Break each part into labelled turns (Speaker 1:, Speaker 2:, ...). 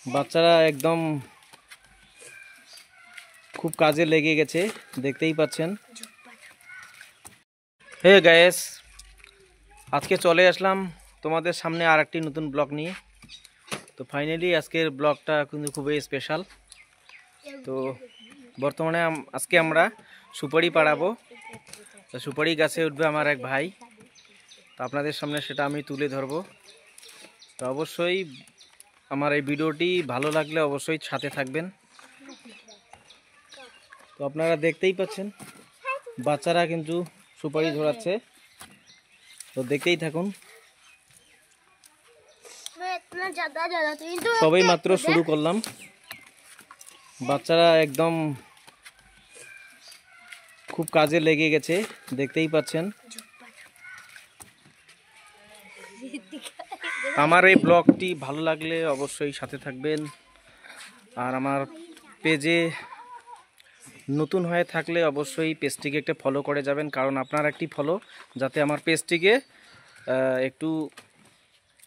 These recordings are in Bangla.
Speaker 1: বাচ্চারা একদম খুব কাজে লেগে গেছে, দেখতেই পাচ্ছেন। হে গাইস, আজকে চলে আসলাম তোমাদের সামনে আর একটি নতুন ব্লগ নিয়ে। তো ফাইনালি আজকের ব্লগটা কিন্তু খুবই স্পেশাল। তো বর্তমানে আজকে আমরা সুপারি পাড়াবো। তো সুপারি গাছে উঠবে আমার এক ভাই, তো আপনাদের সামনে সেটা আমি তুলে ধরবো। তো অবশ্যই আমার এই ভিডিওটি ভালো লাগলে অবশ্যই সাথে থাকবেন। তো আপনারা দেখতেই পাচ্ছেন বাচ্চারা কিন্তু সুপারি ধরাচ্ছে, তো দেখতেই থাকুন। সবাই মাত্র শুরু করলাম, বাচ্চারা একদম খুব কাজে লেগে গেছে, দেখতেই পাচ্ছেন। আমার এই ব্লগটি ভালো লাগলে অবশ্যই সাথে থাকবেন। আর আমার পেজে নতুন হয়ে থাকলে অবশ্যই পেজটিকে একটা ফলো করে যাবেন, কারণ আপনার একটি ফলো যাতে আমার পেজটিকে একটু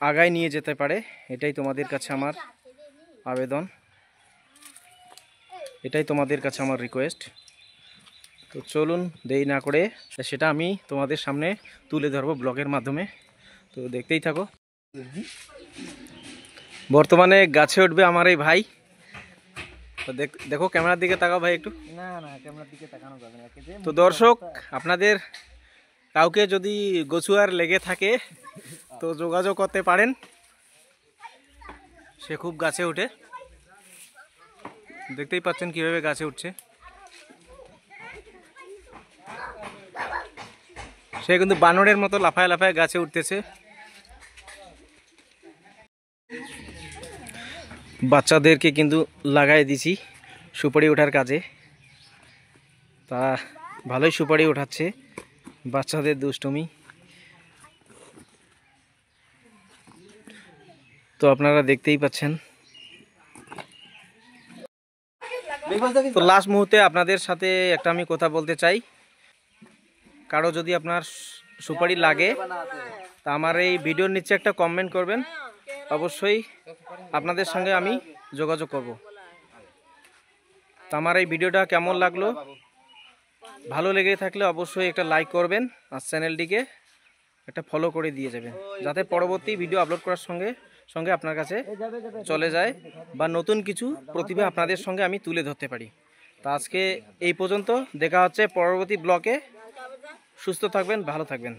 Speaker 1: আগায় নিয়ে যেতে পারে, এটাই তোমাদের কাছে আমার আবেদন, এটাই তোমাদের কাছে আমার রিকোয়েস্ট। তো চলুন দেরি না করে সেটা আমি তোমাদের সামনে তুলে ধরবো ব্লগের মাধ্যমে। তো দেখতেই থাকো। বর্তমানে গাছে উঠবে আমার এই ভাই। তো দেখো, ক্যামেরার দিকে তাকাও ভাই একটু।
Speaker 2: না না, ক্যামেরার দিকে তাকানো যাবে না।
Speaker 1: তো দর্শক, আপনাদের কাউকে যদি গোছুয়ার লেগে থাকে তো যোগাযোগ করতে পারেন, সে খুব গাছে ওঠে। দেখতেই পাচ্ছেন কিভাবে গাছে উঠছে। সে কিন্তু বানরের মতো লাফায় লাফায় গাছে উঠতেছে। বাচ্চাদেরকে কিন্তু লাগাই দিছি সুপারি ওঠার কাজে, তারা ভালোই সুপারি ওঠাচ্ছে। বাচ্চাদের দুষ্টুমি তো আপনারা দেখতেই পাচ্ছেন। তো লাস্ট মুহূর্তে আপনাদের সাথে একটা আমি কথা বলতে চাই, কারো যদি আপনার সুপারি লাগে তা আমার এই ভিডিওর নিচে একটা কমেন্ট করবেন, অবশ্যই আপনাদের সঙ্গে আমি যোগাযোগ করব। তো আমার এই ভিডিওটা কেমন লাগলো, ভালো লেগে থাকলে অবশ্যই একটা লাইক করবেন, আর চ্যানেলটিকে একটা ফলো করে দিয়ে যাবেন, যাতে পরবর্তী ভিডিও আপলোড করার সঙ্গে সঙ্গে আপনার কাছে চলে যায় বা নতুন কিছু প্রতিভা আপনাদের সঙ্গে আমি তুলে ধরতে পারি। তো আজকে এই পর্যন্ত, দেখা হচ্ছে পরবর্তী ব্লগে। সুস্থ থাকবেন, ভালো থাকবেন।